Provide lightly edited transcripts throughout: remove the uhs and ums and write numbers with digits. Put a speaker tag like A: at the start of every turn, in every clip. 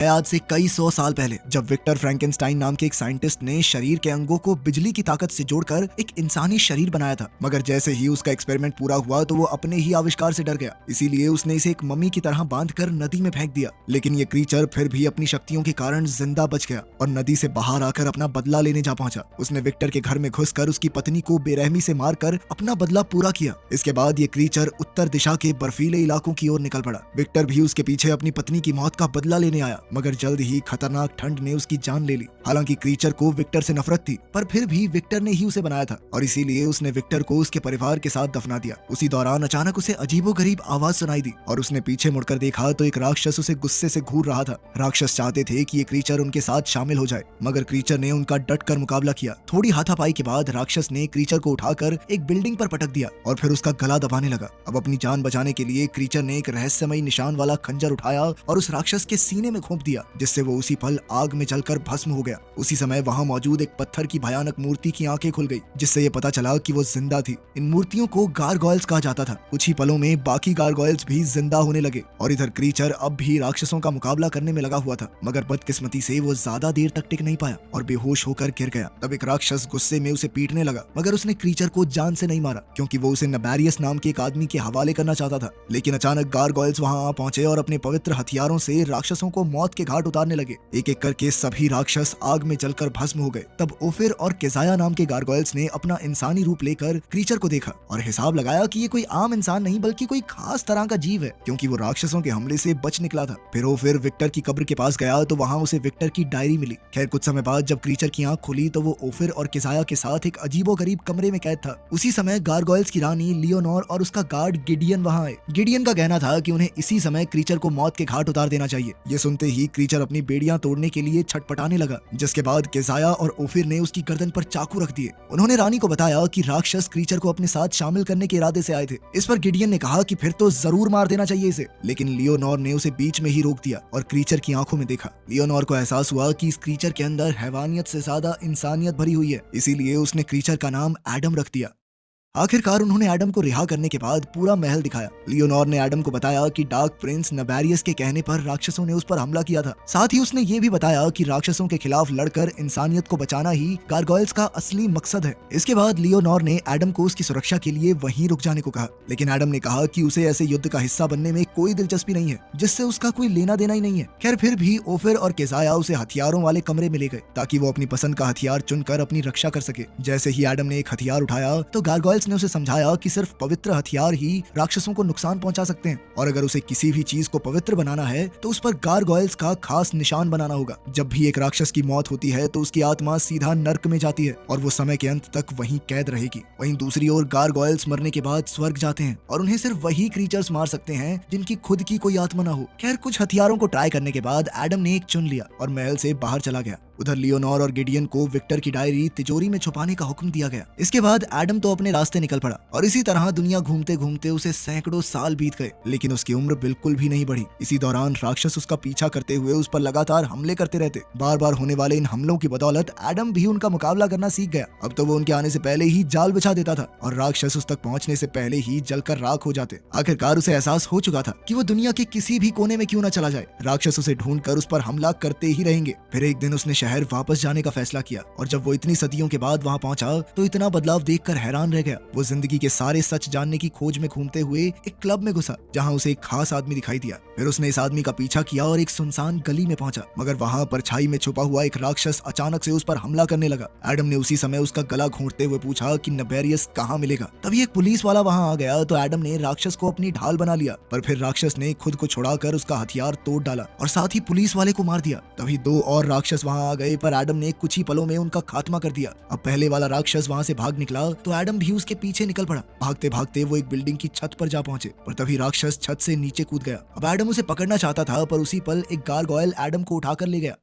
A: आज से कई सौ साल पहले जब विक्टर फ्रैंकेनस्टाइन नाम के एक साइंटिस्ट ने शरीर के अंगों को बिजली की ताकत से जोड़कर एक इंसानी शरीर बनाया था, मगर जैसे ही उसका एक्सपेरिमेंट पूरा हुआ तो वो अपने ही आविष्कार से डर गया। इसीलिए उसने इसे एक मम्मी की तरह बांधकर नदी में फेंक दिया। लेकिन ये क्रीचर फिर भी अपनी शक्तियों के कारण जिंदा बच गया और नदी से बाहर आकर अपना बदला लेने जा पहुंचा। उसने विक्टर के घर में घुसकर उसकी पत्नी को बेरहमी से मारकर अपना बदला पूरा किया। इसके बाद ये क्रीचर उत्तर दिशा के बर्फीले इलाकों की ओर निकल पड़ा। विक्टर भी उसके पीछे अपनी पत्नी की मौत का बदला लेने आया, मगर जल्द ही खतरनाक ठंड ने उसकी जान ले ली। हालांकि क्रीचर को विक्टर से नफरत थी, पर फिर भी विक्टर ने ही उसे बनाया था और इसीलिए उसने विक्टर को उसके परिवार के साथ दफना दिया। उसी दौरान अचानक उसे अजीबोगरीब आवाज सुनाई दी और उसने पीछे मुड़कर देखा तो एक राक्षस उसे गुस्से से घूर रहा था। राक्षस चाहते थे कि ये क्रीचर उनके साथ शामिल हो जाए, मगर क्रीचर ने उनका डटकर मुकाबला किया। थोड़ी हाथापाई के बाद राक्षस ने क्रीचर को उठाकर एक बिल्डिंग पर पटक दिया और फिर उसका गला दबाने लगा। अब अपनी जान बचाने के लिए क्रीचर ने एक रहस्यमयी निशान वाला खंजर उठाया और उस राक्षस के सीने में घोंप दिया, जिससे वो उसी पल आग में जलकर भस्म हो गया। उसी समय वहां मौजूद एक पत्थर की भयानक मूर्ति की आंखें खुल गई, जिससे ये पता चला कि वो जिंदा थी। इन मूर्तियों को गारगोयल्स कहा जाता था। कुछ ही पलों में बाकी गारगोयल्स भी जिंदा होने लगे और इधर क्रीचर अब भी राक्षसों का मुकाबला करने में लगा हुआ था, मगर बदकिस्मती से वो ज्यादा देर तक टिक नहीं पाया और बेहोश होकर गिर गया। तब एक राक्षस गुस्से में उसे पीटने लगा, मगर उसने क्रीचर को जान से नहीं मारा, क्योंकि वो उसे नबेरियस नाम के एक आदमी के हवाले करना चाहता था। लेकिन अचानक गारगोयल्स वहां आ पहुंचे और अपने पवित्र हथियारों से राक्षसों को मौत के घाट उतारने लगे। एक एक करके सभी राक्षस आग में जलकर भस्म हो गए। तब ओफिर और केजाया नाम के गारगोयल्स ने अपना इंसानी रूप लेकर क्रीचर को देखा और हिसाब लगाया कि ये कोई आम इंसान नहीं बल्कि कोई खास तरह का जीव है, क्योंकि वो राक्षसों के हमले से बच निकला था। फिर ओफिर विक्टर की कब्र के पास गया तो वहां उसे विक्टर की डायरी मिली। खैर कुछ समय बाद जब क्रीचर की आंख खुली तो वो ओफिर और केजाया के साथ एक अजीबोगरीब कमरे में कैद था। उसी समय गारगोयल्स की रानी लियोनोर और उसका गार्ड गिडियन वहां आए। गिडियन का कहना था कि उन्हें इसी समय क्रीचर को मौत के घाट उतार देना चाहिए। ये सुनते ही क्रीचर अपनी बेड़ियां तोड़ने के लिए छटपटाने लगा, जिसके बाद केजाया और ओफिर ने उसकी गर्दन पर चाकू रख दिए। उन्होंने रानी को बताया कि राक्षस क्रीचर को अपने साथ शामिल करने के इरादे से आए थे। इस पर गिडियन ने कहा कि फिर तो जरूर मार देना चाहिए इसे, लेकिन लियोनोर ने उसे बीच में ही रोक दिया और क्रीचर की आंखों में देखा। लियोनोर को एहसास हुआ कि इस क्रीचर के अंदर हैवानियत से ज्यादा इंसानियत भरी हुई है, इसीलिए उसने क्रीचर का नाम एडम रख दिया। आखिरकार उन्होंने एडम को रिहा करने के बाद पूरा महल दिखाया। लियोनोर ने एडम को बताया कि डार्क प्रिंस नबेरियस के कहने पर राक्षसों ने उस पर हमला किया था। साथ ही उसने ये भी बताया कि राक्षसों के खिलाफ लड़कर इंसानियत को बचाना ही गारगोयल्स का असली मकसद है। इसके बाद लियोनोर ने एडम को उसकी सुरक्षा के लिए वहीं रुक जाने को कहा, लेकिन एडम ने कहा कि उसे ऐसे युद्ध का हिस्सा बनने में कोई दिलचस्पी नहीं है, जिससे उसका कोई लेना देना ही नहीं है। खैर फिर भी ओफिर और केजाया उसे हथियारों वाले कमरे में ले गए ताकि वो अपनी पसंद का हथियार चुनकर अपनी रक्षा कर सके। जैसे ही एडम ने एक हथियार उठाया तो गारगोयल्स ने उसे समझाया कि सिर्फ पवित्र हथियार ही राक्षसों को नुकसान पहुंचा सकते हैं और अगर उसे किसी भी चीज को पवित्र बनाना है तो उस पर गारगोयल्स का खास निशान बनाना होगा। जब भी एक राक्षस की मौत होती है तो उसकी आत्मा सीधा नर्क में जाती है और वो समय के अंत तक वहीं कैद रहेगी। वहीं दूसरी ओर गारगोयल्स मरने के बाद स्वर्ग जाते हैं और उन्हें सिर्फ वही क्रीचर्स मार सकते हैं जिनकी खुद की कोई आत्मा ना हो। खैर कुछ हथियारों को ट्राई करने के बाद एडम ने एक चुन लिया और महल से बाहर चला गया। उधर लियोनोर और गिडियन को विक्टर की डायरी तिजोरी में छुपाने का हुक्म दिया गया। इसके बाद एडम तो अपने रास्ते निकल पड़ा और इसी तरह दुनिया घूमते घूमते उसे सैकड़ों साल बीत गए, लेकिन उसकी उम्र बिल्कुल भी नहीं बढ़ी। इसी दौरान राक्षस उसका पीछा करते हुए उस पर लगातार हमले करते रहते। बार बार होने वाले इन हमलों की बदौलत एडम भी उनका मुकाबला करना सीख गया। अब तो वो उनके आने से पहले ही जाल बिछा देता था और राक्षस उस तक पहुंचने से पहले ही जलकर राख हो जाते। आखिरकार उसे एहसास हो चुका था कि वो दुनिया के किसी भी कोने में क्यों न चला जाए, राक्षस उसे ढूंढकर उस पर हमला करते ही रहेंगे। फिर एक दिन उसने शहर वापस जाने का फैसला किया और जब वो इतनी सदियों के बाद वहां पहुंचा तो इतना बदलाव देखकर हैरान रह गया। वो जिंदगी के सारे सच जानने की खोज में घूमते हुए एक क्लब में घुसा जहां उसे एक खास आदमी दिखाई दिया। फिर उसने इस आदमी का पीछा किया और एक सुनसान गली में पहुंचा, मगर वहां परछाई में छुपा हुआ एक राक्षस अचानक से उस पर हमला करने लगा। एडम ने उसी समय उसका गला घोंटते हुए पूछा कि नबेरियस कहाँ मिलेगा। तभी एक पुलिस वाला वहां आ गया तो एडम ने राक्षस को अपनी ढाल बना लिया, पर फिर राक्षस ने खुद को छुड़ाकर उसका हथियार तोड़ डाला और साथ ही पुलिस वाले को मार दिया। तभी दो और राक्षस वहां आ गए, पर एडम ने कुछ ही पलों में उनका खात्मा कर दिया। अब पहले वाला राक्षस वहां से भाग निकला तो एडम भी उसके पीछे निकल पड़ा। भागते भागते वो एक बिल्डिंग की छत पर जा पहुंचे, पर तभी राक्षस छत से नीचे कूद गया। अब एडम उसे पकड़ना चाहता था, पर उसी पल एक गारगोयल एडम को उठाकर ले गया।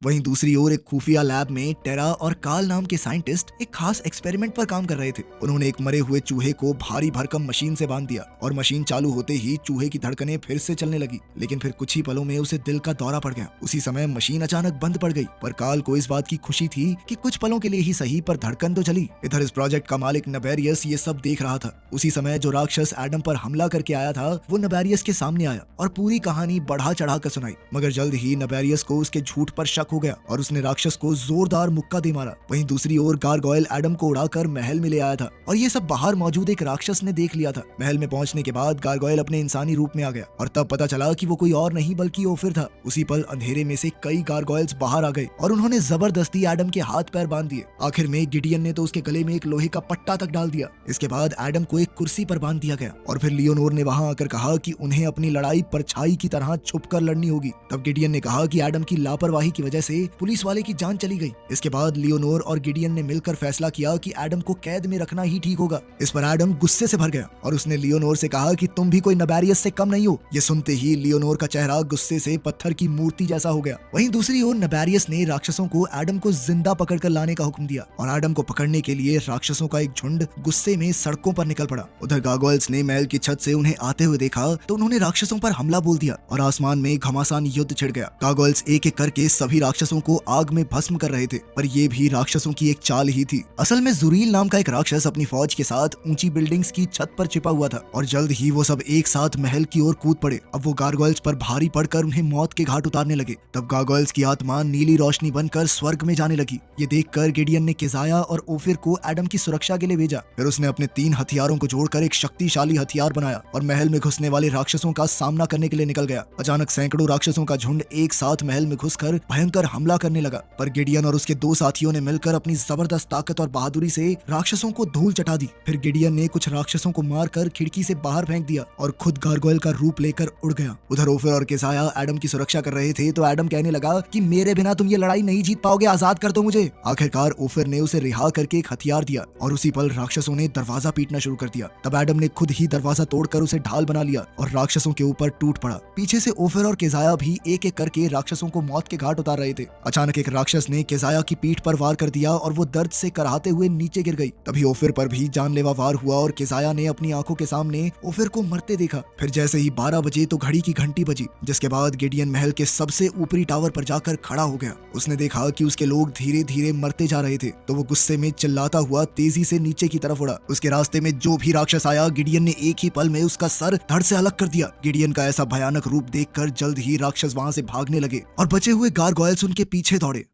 A: वहीं दूसरी ओर एक खुफिया लैब में टेरा और कार्ल नाम के साइंटिस्ट एक खास एक्सपेरिमेंट पर काम कर रहे थे। उन्होंने एक मरे हुए चूहे को भारी भरकम मशीन से बांध दिया और मशीन चालू होते ही चूहे की धड़कनें फिर से चलने लगी, लेकिन फिर कुछ ही पलों में उसे दिल का दौरा पड़ गया। उसी समय मशीन अचानक बंद पड़ गई, पर कार्ल को इस बात की खुशी थी कि कुछ पलों के लिए ही सही पर धड़कन तो चली। इधर इस प्रोजेक्ट का मालिक नबेरियस ये सब देख रहा था। उसी समय जो राक्षस एडम पर हमला करके आया था वो नबेरियस के सामने आया और पूरी कहानी बढ़ा चढ़ा कर सुनाई, मगर जल्द ही नबेरियस को उसके झूठ पर शक हो गया और उसने राक्षस को जोरदार मुक्का दे मारा। वहीं दूसरी ओर गारगोयल एडम को उड़ाकर महल में ले आया था और ये सब बाहर मौजूद एक राक्षस ने देख लिया था। महल में पहुंचने के बाद गारगोयल अपने इंसानी रूप में आ गया और तब पता चला कि वो कोई और नहीं बल्कि ओफिर था। उसी पल अंधेरे में से कई गारगोयल्स बाहर आ गए और उन्होंने जबरदस्ती एडम के हाथ पैर बांध दिए। आखिर में गिडियन ने तो उसके गले में एक लोहे का पट्टा तक डाल दिया। इसके बाद एडम को एक कुर्सी पर बांध दिया गया और फिर लियोनोर ने वहां आकर कहा कि उन्हें अपनी लड़ाई परछाई की तरह छुपकर लड़नी होगी। तब गिडियन ने कहा कि एडम की लापरवाही की वजह से पुलिस वाले की जान चली गई। इसके बाद लियोनोर और गिडियन ने मिलकर फैसला किया कि एडम को कैद में रखना ही ठीक होगा। इस पर एडम गुस्से से भर गया और उसने लियोनोर से कहा कि तुम भी कोई नबेरियस से कम नहीं हो। ये सुनते ही लियोनोर का चेहरा गुस्से से पत्थर की मूर्ति जैसा हो गया। वहीं दूसरी ओर नबेरियस ने राक्षसों को एडम को जिंदा पकड़कर लाने का हुक्म दिया और एडम को पकड़ने के लिए राक्षसों का एक झुंड गुस्से में सड़कों पर निकल पड़ा। उधर गार्गोयल्स ने महल की छत से उन्हें आते हुए देखा तो उन्होंने राक्षसों पर हमला बोल दिया और आसमान में घमासान युद्ध छिड़ गया। गार्गोयल्स एक एक करके सभी राक्षसों को आग में भस्म कर रहे थे, पर ये भी राक्षसों की एक चाल ही थी। असल में जुरील नाम का एक राक्षस अपनी फौज के साथ ऊंची बिल्डिंग्स की छत पर छिपा हुआ था और जल्द ही वो सब एक साथ महल की ओर कूद पड़े। अब वो गार्गोयल्स पर भारी पड़कर उन्हें मौत के घाट उतारने लगे। तब गार्गोयल्स की आत्मा नीली रोशनी बनकर स्वर्ग में जाने लगी। ये देखकर गिडियन ने किजाया और ओफिर को एडम की सुरक्षा के लिए भेजा। फिर उसने अपने 3 हथियारों को जोड़कर एक शक्तिशाली हथियार बनाया और महल में घुसने वाले राक्षसों का सामना करने के लिए निकल गया। अचानक सैकड़ों राक्षसों का झुंड एक साथ महल में घुसकर भयंकर हमला करने लगा, पर गिडियन और उसके 2 साथियों ने मिलकर अपनी जबरदस्त ताकत और बहादुरी से राक्षसों को धूल चटा दी। फिर गिडियन ने कुछ राक्षसों को मारकर खिड़की से बाहर फेंक दिया और खुद गार्गोयल का रूप लेकर उड़ गया। उधर ओफिर और किजाया एडम की सुरक्षा कर रहे थे तो एडम कहने लगा कि मेरे बिना तुम ये लड़ाई नहीं जीत पाओगे, आजाद कर दो मुझे। आखिरकार ओफिर ने उसे रिहा करके एक हथियार दिया और उसी पल राक्षसों ने दरवाजा पीटना शुरू कर दिया। तब एडम ने खुद ही दरवाजा तोड़कर उसे ढाल बना लिया और राक्षसों के ऊपर टूट पड़ा। पीछे से ओफिर और किजाया भी एक एक करके राक्षसों को मौत के घाट उतार रहे थे। अचानक एक राक्षस ने किजाया की पीठ पर वार कर दिया और वो दर्द से कराहते हुए नीचे गिर गई। तभी ओफिर पर भी जानलेवा वार हुआ और किजाया ने अपनी आंखों के सामने ओफिर को मरते देखा। फिर जैसे ही 12 बजे तो घड़ी की घंटी बजी, जिसके बाद गिडियन महल के सबसे ऊपरी टावर पर जाकर खड़ा हो गया। उसने देखा कि उसके लोग धीरे धीरे मरते जा रहे थे तो वो गुस्से में चिल्लाता हुआ तेजी से नीचे की तरफ उड़ा। उसके रास्ते में जो भी राक्षस आया गिडियन ने एक ही पल में उसका सर धड़ से अलग कर दिया। गिडियन का ऐसा भयानक रूप देखकर जल्द ही राक्षस वहां से भागने लगे और बचे हुए गारगोयल्स उनके पीछे दौड़े।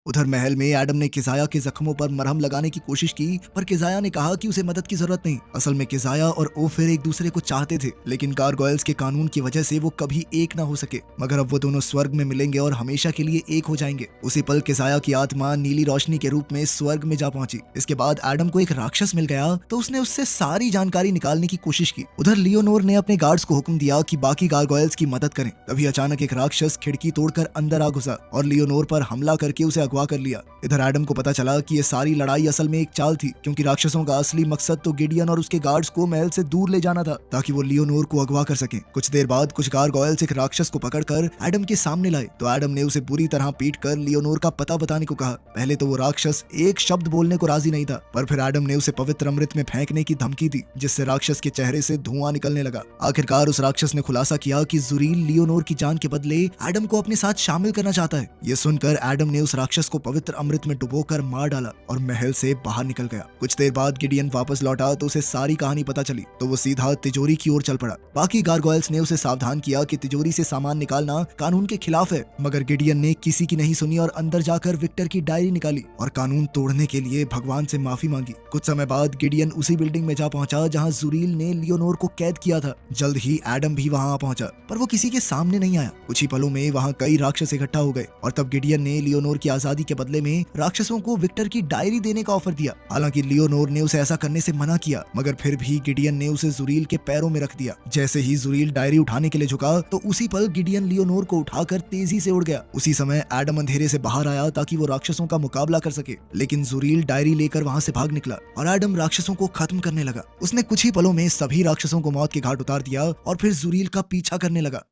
A: उधर महल में एडम ने किजाया के जख्मों पर मरहम लगाने की कोशिश की, पर किजाया ने कहा कि उसे मदद की जरूरत नहीं। असल में किजाया और ओफिर एक दूसरे को चाहते थे, लेकिन गारगोयल्स के कानून की वजह से वो कभी एक ना हो सके। मगर अब वो दोनों स्वर्ग में मिलेंगे और हमेशा के लिए एक हो जाएंगे। उसी पल किजाया की आत्मा नीली रोशनी के रूप में स्वर्ग में जा पहुंची। इसके बाद एडम को एक राक्षस मिल गया तो उसने उससे सारी जानकारी निकालने की कोशिश की। उधर लियोनोर ने अपने गार्ड्स को हुक्म दिया कि बाकी गारगोयल्स की मदद करें। तभी अचानक एक राक्षस खिड़की तोड़कर अंदर आ घुसा और लियोनोर पर हमला करके उसे अगवा कर लिया। इधर एडम को पता चला कि ये सारी लड़ाई असल में एक चाल थी, क्योंकि राक्षसों का असली मकसद तो गिडियन और उसके गार्ड्स को महल से दूर ले जाना था ताकि वो लियोनोर को अगवा कर सकें। कुछ देर बाद कुछ गारगोयल्स एक राक्षस को पकड़कर एडम के सामने लाए तो एडम ने उसे बुरी तरह पीटकर लियोनोर का पता बताने को कहा। पहले तो वो राक्षस एक शब्द बोलने को राजी नहीं था, पर फिर एडम ने उसे पवित्र अमृत में फेंकने की धमकी दी, जिससे राक्षस के चेहरे से धुआं निकलने लगा। आखिरकार उस राक्षस ने खुलासा किया कि जुरील लियोनोर की जान के बदले एडम को अपने साथ शामिल करना चाहता है। ये सुनकर एडम ने उस राक्षस को पवित्र अमृत में डुबोकर मार डाला और महल से बाहर निकल गया। कुछ देर बाद गिडियन वापस लौटा तो उसे सारी कहानी पता चली तो वो सीधा तिजोरी की ओर चल पड़ा। बाकी गारगोयल्स ने उसे सावधान किया कि तिजोरी से सामान निकालना कानून के खिलाफ है, मगर गिडियन ने किसी की नहीं सुनी और अंदर जाकर विक्टर की डायरी निकाली और कानून तोड़ने के लिए भगवान से माफी मांगी। कुछ समय बाद गिडियन उसी बिल्डिंग में जा पहुंचा जहां जुरील ने लियोनोर को कैद किया था। जल्द ही एडम भी वहां आ पहुंचा, पर वो किसी के सामने नहीं आया। कुछ ही पलों में वहां कई राक्षस इकट्ठा हो गए और तब गिडियन ने लियोनोर की आजादी के बदले में राक्षसों को विक्टर की डायरी देने का ऑफर दिया। हालांकि लियोनोर ने उसे ऐसा करने से मना किया, मगर फिर भी गिडियन ने उसे जुरील के पैरों में रख दिया। जैसे ही जुरील डायरी उठाने के लिए झुका तो उसी पल गिडियन लियोनोर को उठाकर तेजी से उड़ गया। उसी समय एडम अंधेरे से बाहर आया ताकि वो राक्षसों का मुकाबला कर सके, लेकिन जुरील डायरी लेकर वहां से भाग निकला और एडम राक्षसों को खत्म करने लगा। उसने कुछ ही पलों में सभी राक्षसों को मौत के घाट उतार दिया और फिर जुरील का पीछा करने लगा।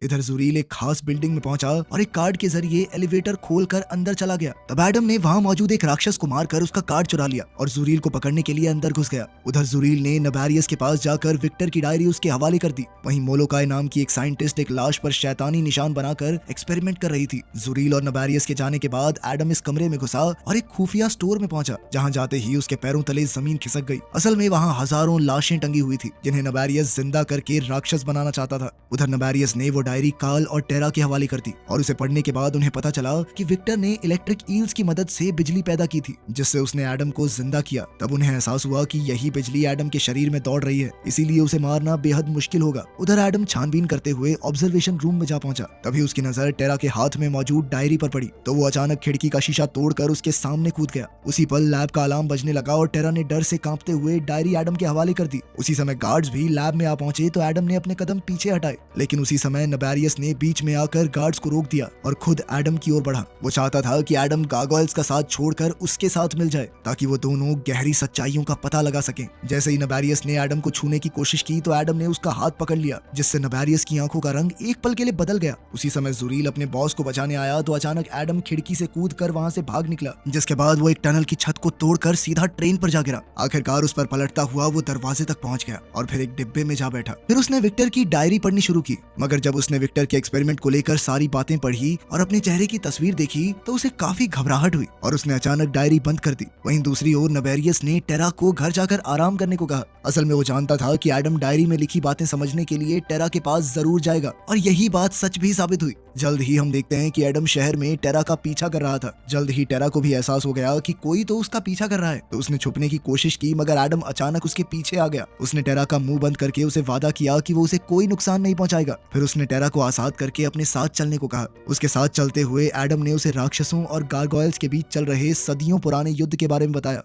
A: इधर जुरील एक खास बिल्डिंग में पहुंचा और एक कार्ड के जरिए एलिवेटर खोलकर अंदर चला गया। तब एडम ने वहां मौजूद एक राक्षस को मारकर उसका कार्ड चुरा लिया और जुरील को पकड़ने के लिए अंदर घुस गया। उधर जुरील ने नबेरियस के पास जाकर विक्टर की डायरी उसके हवाले कर दी। वहीं मोलोकाई नाम की एक साइंटिस्ट एक लाश पर शैतानी निशान बनाकर एक्सपेरिमेंट कर रही थी। जुरील और नबेरियस के जाने के बाद एडम इस कमरे में घुसा और एक खुफिया स्टोर में पहुंचा, जहां जाते ही उसके पैरों तले जमीन खिसक गई। असल में वहां हजारों लाशें टंगी हुई थी जिन्हें नबेरियस जिंदा करके राक्षस बनाना चाहता था। उधर नबेरियस ने वो डायरी काल और टेरा के हवाले कर दी और उसे पढ़ने के बाद उन्हें पता चला कि विक्टर ने इलेक्ट्रिक ईल्स की मदद से बिजली पैदा की थी, जिससे उसने एडम को जिंदा किया। तब उन्हें एहसास हुआ कि यही बिजली एडम के शरीर में दौड़ रही है, इसीलिए उसे मारना बेहद मुश्किल होगा। उधर एडम छानबीन करते हुए ऑब्जर्वेशन रूम में जा पहुंचा। तभी उसकी नजर टेरा के हाथ में मौजूद डायरी पर पड़ी तो वो अचानक खिड़की का शीशा तोड़कर उसके सामने कूद गया। उसी पल लैब का अलार्म बजने लगा और टेरा ने डर से कांपते हुए डायरी एडम के हवाले कर दी। उसी समय गार्ड्स भी लैब में आ पहुंचे तो एडम ने अपने कदम पीछे हटाए, लेकिन उसी समय नबेरियस ने बीच में आकर गार्ड्स को रोक दिया और खुद एडम की ओर बढ़ा। वो चाहता था कि एडम गार्गोयल्स का साथ छोड़कर उसके साथ मिल जाए ताकि वो दोनों गहरी सच्चाइयों का पता लगा सकें। जैसे ही नबेरियस ने एडम को छूने की कोशिश की तो एडम ने उसका हाथ पकड़ लिया, जिससे नबेरियस की आंखों का रंग एक पल के लिए बदल गया। उसी समय जुरील अपने बॉस को बचाने आया तो अचानक एडम खिड़की से कूदकर वहां से भाग निकला, जिसके बाद वो एक टनल की छत को तोड़कर सीधा ट्रेन पर जा गिरा। आखिरकार उस पर पलटता हुआ वो दरवाजे तक पहुंच गया और फिर एक डिब्बे में जा बैठा। फिर उसने विक्टर की डायरी पढ़नी शुरू की, मगर जब उसने विक्टर के एक्सपेरिमेंट को लेकर सारी बातें पढ़ी और अपने चेहरे की तस्वीर देखी तो उसे काफी घबराहट हुई और उसने अचानक डायरी बंद कर दी। वहीं दूसरी ओर नबेरियस ने टेरा को घर जाकर आराम करने को कहा। असल में वो जानता था कि एडम डायरी में लिखी बातें समझने के लिए टेरा के पास जरूर जाएगा और यही बात सच भी साबित हुई। जल्द ही हम देखते हैं कि एडम शहर में टेरा का पीछा कर रहा था। जल्द ही टेरा को भी एहसास हो गया कि कोई तो उसका पीछा कर रहा है, तो उसने छुपने की कोशिश की, मगर एडम अचानक उसके पीछे आ गया। उसने टेरा का मुंह बंद करके उसे वादा किया कि वो उसे कोई नुकसान नहीं पहुंचाएगा। फिर उसने टेरा को आजाद करके अपने साथ चलने को कहा। उसके साथ चलते हुए एडम ने उसे राक्षसों और गार्गोयल्स के बीच चल रहे सदियों पुराने युद्ध के बारे में बताया।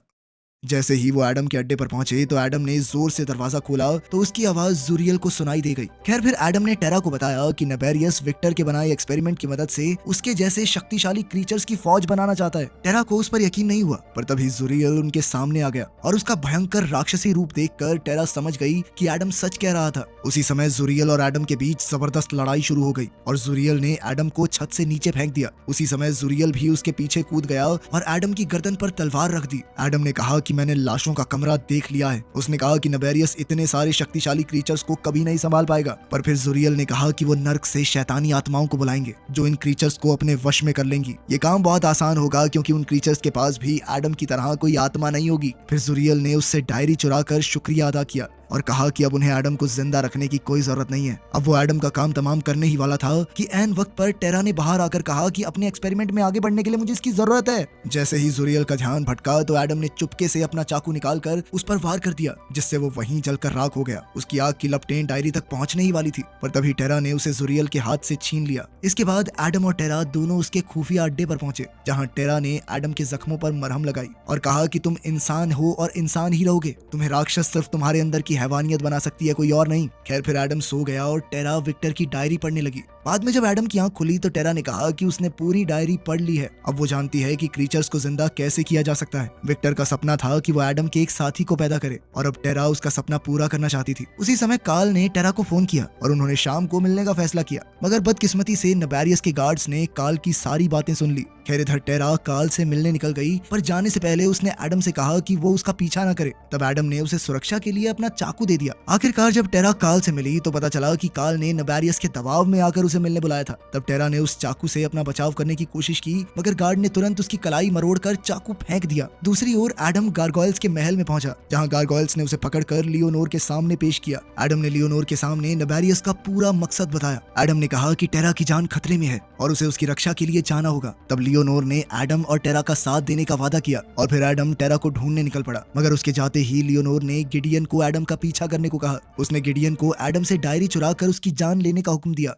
A: जैसे ही वो एडम के अड्डे पर पहुंचे तो एडम ने जोर से दरवाजा खोला तो उसकी आवाज जुरियल को सुनाई दे गई। खैर फिर एडम ने टेरा को बताया कि नबेरियस विक्टर के बनाए एक्सपेरिमेंट की मदद से उसके जैसे शक्तिशाली क्रीचर्स की फौज बनाना चाहता है। टेरा को उस पर यकीन नहीं हुआ, पर तभी जुरियल उनके सामने आ गया और उसका भयंकर राक्षसी रूप देखकर टेरा समझ गई कि एडम सच कह रहा था। उसी समय जुरियल और एडम के बीच जबरदस्त लड़ाई शुरू हो गई और जुरियल ने एडम को छत से नीचे फेंक दिया। उसी समय जुरियल भी उसके पीछे कूद गया और एडम की गर्दन पर तलवार रख दी। एडम ने कहा कि मैंने लाशों का कमरा देख लिया है। उसने कहा कि नबेरियस इतने सारे शक्तिशाली क्रीचर्स को कभी नहीं संभाल पाएगा। पर फिर जुरियल ने कहा कि वो नर्क से शैतानी आत्माओं को बुलाएंगे जो इन क्रीचर्स को अपने वश में कर लेंगी। ये काम बहुत आसान होगा क्योंकि उन क्रीचर्स के पास भी एडम की तरह कोई आत्मा नहीं होगी। फिर जुरियल ने उससे डायरी चुराकर शुक्रिया अदा किया और कहा कि अब उन्हें एडम को जिंदा रखने की कोई जरूरत नहीं है। अब वो एडम का काम तमाम करने ही वाला था कि ऐन वक्त पर टेरा ने बाहर आकर कहा कि अपने एक्सपेरिमेंट में आगे बढ़ने के लिए मुझे इसकी जरूरत है। जैसे ही जुरियल का ध्यान भटका तो एडम ने चुपके से अपना चाकू निकालकर उस पर वार कर दिया, जिससे वो वहीं जलकर राख हो गया। उसकी आग की लपटें डायरी तक पहुंचने ही वाली थी, पर तभी टेरा ने उसे जुरियल के हाथ से छीन लिया। इसके बाद एडम और टेरा दोनों उसके खुफिया अड्डे पर पहुंचे, जहाँ टेरा ने एडम के जख्मों पर मरहम लगाई और कहा कि तुम इंसान हो और इंसान ही रहोगे। तुम्हें राक्षस सिर्फ तुम्हारे अंदर की हैवानियत बना सकती है, कोई और नहीं। खैर फिर एडम सो गया और टेरा विक्टर की डायरी पढ़ने लगी। बाद में जब एडम की आंख खुली तो टेरा ने कहा कि उसने पूरी डायरी पढ़ ली है। अब वो जानती है कि क्रीचर्स को जिंदा कैसे किया जा सकता है। विक्टर का सपना था कि वो एडम के एक साथी को पैदा करे और अब टेरा उसका सपना पूरा करना चाहती थी। उसी समय काल ने टेरा को फोन किया और उन्होंने शाम को मिलने का फैसला किया, मगर बदकिस्मती से नबेरियस के गार्ड्स ने काल की सारी बातें सुन ली। खैर इधर टेरा काल से मिलने निकल गई, पर जाने से पहले उसने एडम से कहा कि वो उसका पीछा न करे। तब एडम ने उसे सुरक्षा के लिए अपना चाकू दे दिया। आखिरकार जब टेरा काल से मिली तो पता चला कि काल ने नबेरियस के दबाव में आकर उसे मिलने बुलाया था। तब टेरा ने उस चाकू से अपना बचाव करने की कोशिश की, मगर गार्ड ने तुरंत उसकी कलाई मरोड़कर चाकू फेंक दिया। दूसरी ओर एडम गार्गोयल्स के महल में पहुंचा, जहां गार्गोयल्स ने उसे पकड़कर लियोनोर के सामने पेश किया। एडम ने लियोनोर के सामने नबेरियस का पूरा मकसद बताया। एडम ने कहा कि टेरा की जान खतरे में है और उसे उसकी रक्षा के लिए जाना होगा। तब लियोनोर ने एडम और टेरा का साथ देने का वादा किया और फिर एडम टेरा को ढूंढने निकल पड़ा, मगर उसके जाते ही लियोनोर ने गिडियन को एडम का पीछा करने को कहा। उसने गिडियन को एडम से डायरी चुराकर उसकी जान लेने का हुक्म दिया।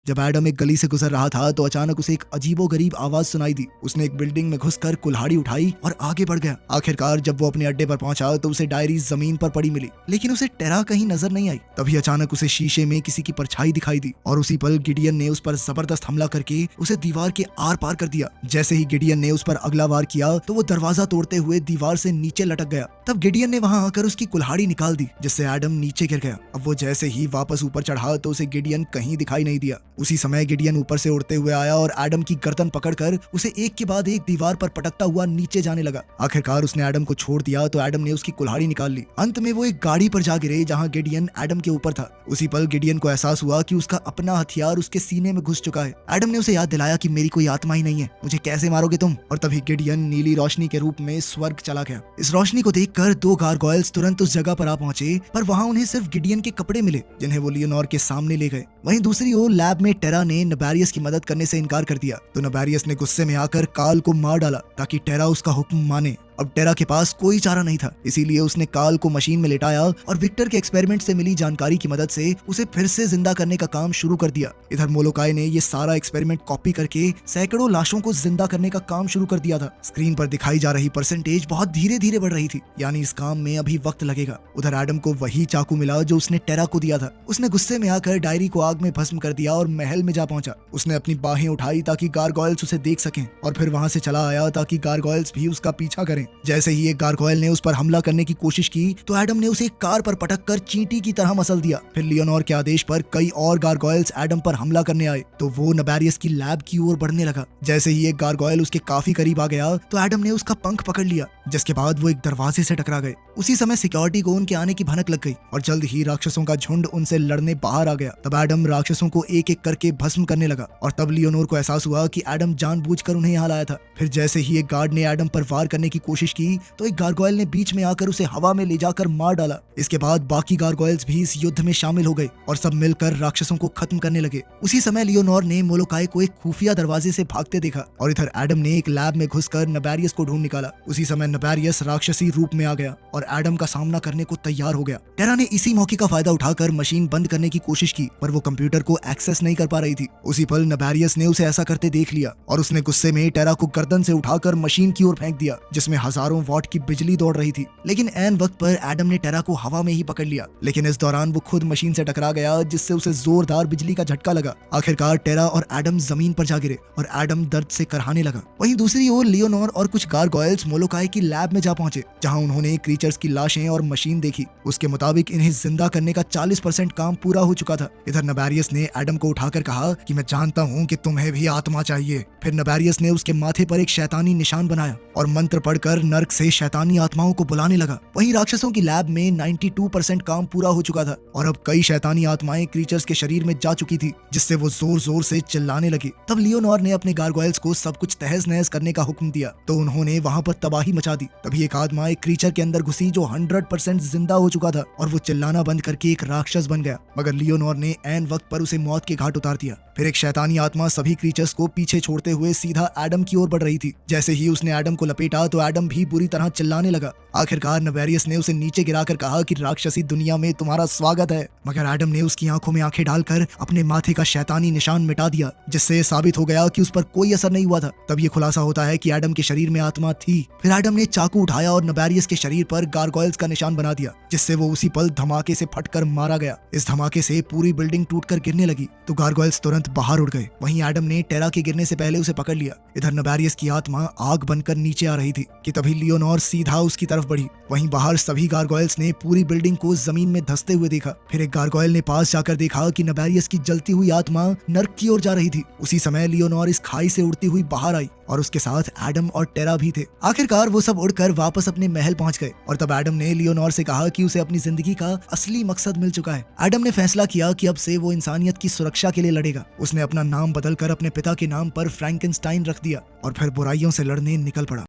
A: जब एडम एक गली से गुजर रहा था तो अचानक उसे एक अजीबोगरीब आवाज सुनाई दी। उसने एक बिल्डिंग में घुसकर कुल्हाड़ी उठाई और आगे बढ़ गया। आखिरकार जब वो अपने अड्डे पर पहुंचा तो उसे डायरी जमीन पर पड़ी मिली, लेकिन उसे टेरा कहीं नजर नहीं आई। तभी अचानक उसे शीशे में किसी की परछाई दिखाई दी और उसी पल गिडियन ने उस पर जबरदस्त हमला करके उसे दीवार के आर पार कर दिया। जैसे ही गिडियन ने उस पर अगला वार किया तो वो दरवाजा तोड़ते हुए दीवार से नीचे लटक गया। तब गिडियन ने वहां आकर उसकी कुल्हाड़ी निकाल दी, जिससे एडम नीचे गिर गया। अब वो जैसे ही वापस ऊपर चढ़ा तो उसे गिडियन कहीं दिखाई नहीं दिया। उसी समय गिडियन ऊपर से उड़ते हुए आया और एडम की गर्दन पकड़कर उसे एक के बाद एक दीवार पर पटकता हुआ नीचे जाने लगा। आखिरकार उसने एडम को छोड़ दिया तो एडम ने उसकी कुल्हाड़ी निकाल ली। अंत में वो एक गाड़ी पर जा गिरे जहाँ गिडियन एडम के ऊपर था। उसी पल गिडियन को एहसास हुआ कि उसका अपना हथियार उसके सीने में घुस चुका है। एडम ने उसे याद दिलाया कि मेरी कोई आत्मा ही नहीं है, मुझे कैसे मारोगे तुम। और तभी गिडियन नीली रोशनी के रूप में स्वर्ग चला गया। इस रोशनी को देखकर दो गारगोयल्स तुरंत उस जगह पर आ पहुंचे, पर वहां उन्हें सिर्फ गिडियन के कपड़े मिले जिन्हें वो लियोनोर के सामने ले गए। वहीं दूसरी ओर लैब में टेरा ने नबेरियस की मदद करने से इनकार कर दिया तो नबेरियस ने गुस्से में आकर काल को मार डाला ताकि टेरा उसका हुक्म माने। अब टेरा के पास कोई चारा नहीं था, इसीलिए उसने काल को मशीन में लेटाया और विक्टर के एक्सपेरिमेंट से मिली जानकारी की मदद से उसे फिर से जिंदा करने का काम शुरू कर दिया। इधर मोलोकाई ने ये सारा एक्सपेरिमेंट कॉपी करके सैकड़ों लाशों को जिंदा करने का काम शुरू कर दिया था। स्क्रीन पर दिखाई जा रही परसेंटेज बहुत धीरे धीरे बढ़ रही थी, यानी इस काम में अभी वक्त लगेगा। उधर एडम को वही चाकू मिला जो उसने टेरा को दिया था। उसने गुस्से में आकर डायरी को आग में भस्म कर दिया और महल में जा पहुंचा। उसने अपनी बाहें उठाई ताकि गारगोयल्स उसे देख सकें और फिर वहां से चला आया ताकि गारगोयल्स भी उसका पीछा करें। जैसे ही एक गारगोयल ने उस पर हमला करने की कोशिश की तो एडम ने उसे एक कार पर पटककर चींटी की तरह मसल दिया। फिर लियोनोर के आदेश पर कई और गारगोयल्स एडम पर हमला करने आए तो वो नबेरियस की लैब की ओर बढ़ने लगा। जैसे ही एक गारगोयल उसके काफी करीब आ गया तो एडम ने उसका पंख पकड़ लिया, जिसके बाद वो एक दरवाजे से टकरा गए। उसी समय सिक्योरिटी को उनके आने की भनक लग गई और जल्द ही राक्षसों का झुंड उनसे लड़ने बाहर आ गया। तब एडम राक्षसों को एक एक करके भस्म करने लगा और तब लियोनोर को एहसास हुआ कि एडम जानबूझकर उन्हें यहाँ लाया था। फिर जैसे ही एक गार्ड ने एडम पर वार करने की कोशिश की तो एक गारगोयल ने बीच में आकर उसे हवा में ले जाकर मार डाला। इसके बाद बाकी गारगोयल्स भी इस युद्ध में शामिल हो गए और सब मिलकर राक्षसों को खत्म करने लगे। उसी समय लियोनोर ने मोलोकाई को एक खुफिया दरवाजे से भागते देखा और इधर एडम ने एक लैब में घुसकर नबेरियस को ढूंढ निकाला। उसी समय नबेरियस राक्षसी रूप में आ गया और एडम का सामना करने को तैयार हो गया। टेरा ने इसी मौके का फायदा उठाकर मशीन बंद करने की कोशिश की, पर वो कंप्यूटर को एक्सेस नहीं कर पा रही थी। उसी पल नबेरियस ने उसे ऐसा करते देख लिया और उसने गुस्से में टेरा को गर्दन से उठाकर मशीन की ओर फेंक दिया, जिसमें हजारों वॉट की बिजली दौड़ रही थी। लेकिन ऐन वक्त पर एडम ने टेरा को हवा में ही पकड़ लिया, लेकिन इस दौरान वो खुद मशीन से टकरा गया, जिससे उसे जोरदार बिजली का झटका लगा। आखिरकार टेरा और एडम जमीन पर जा गिरे और एडम दर्द से करहाने लगा। वहीं दूसरी ओर लियोनोर और कुछ गारगोयल्स मोलोकाई की लैब में जा पहुंचे, जहां उन्होंने क्रीचर्स की लाशें और मशीन देखी। उसके मुताबिक इन्हें जिंदा करने का 40% काम पूरा हो चुका था। इधर नबेरियस ने एडम को उठाकर कहा कि मैं जानता हूँ कि तुम्हें भी आत्मा चाहिए। फिर नबेरियस ने उसके माथे पर एक शैतानी निशान बनाया और मंत्र पढ़कर नर्क से शैतानी आत्माओं को बुलाने लगा। वहीं राक्षसों की लैब में 92% काम पूरा हो चुका था और अब कई शैतानी आत्माएं क्रीचर्स के शरीर में जा चुकी थी, जिससे वो जोर जोर से चिल्लाने लगी। तब लियोनोर ने अपने गारगोयल्स को सब कुछ तहस नहस करने का हुक्म दिया तो उन्होंने वहां पर तबाही मचा दी। तभी एक आत्मा एक क्रीचर के अंदर घुसी जो 100% जिंदा हो चुका था और वो चिल्लाना बंद करके एक राक्षस बन गया, मगर लियोनोर ने ऐन वक्त पर उसे मौत के घाट उतार दिया। फिर एक शैतानी आत्मा सभी क्रीचर्स को पीछे छोड़ते हुए सीधा एडम की ओर बढ़ रही थी। जैसे ही उसने एडम को लपेटा तो एडम भी बुरी तरह चिल्लाने लगा। आखिरकार नबेरियस ने उसे नीचे गिराकर कहा कि राक्षसी दुनिया में तुम्हारा स्वागत है, मगर एडम ने उसकी आंखों में आंखें डालकर अपने माथे का शैतानी निशान मिटा दिया, जिससे साबित हो गया कि उस पर कोई असर नहीं हुआ था। तब ये खुलासा होता है कि एडम के शरीर में आत्मा थी। फिर एडम ने चाकू उठाया और नबेरियस के शरीर पर गारगोयल्स का निशान बना दिया, जिससे वो उसी पल धमाके से फटकर मारा गया। इस धमाके से पूरी बिल्डिंग टूटकर गिरने लगी तो गारगोयल्स तुरंत बाहर उड़ गए। वहीं एडम ने टेरा के गिरने से पहले उसे पकड़ लिया। इधर नबेरियस की आत्मा आग बनकर नीचे आ रही थी कि तभी लियोनोर सीधा उसकी तरफ बढ़ी। वहीं बाहर सभी गारगोयल्स ने पूरी बिल्डिंग को जमीन में धंसते हुए देखा। फिर एक गारगोयल ने पास जाकर देखा कि नबेरियस की जलती हुई आत्मा नर्क की ओर जा रही थी। उसी समय लियोनोर इस खाई से उड़ती हुई बाहर आई और उसके साथ एडम और टेरा भी थे। आखिरकार वो सब उड़कर वापस अपने महल पहुंच गए और तब एडम ने लियोनोर से कहा कि उसे अपनी जिंदगी का असली मकसद मिल चुका है। एडम ने फैसला किया कि अब से वो इंसानियत की सुरक्षा के लिए लड़ेगा। उसने अपना नाम बदलकर अपने पिता के नाम पर फ्रैंकेनस्टाइन रख दिया और फिर बुराइयों से लड़ने निकल पड़ा।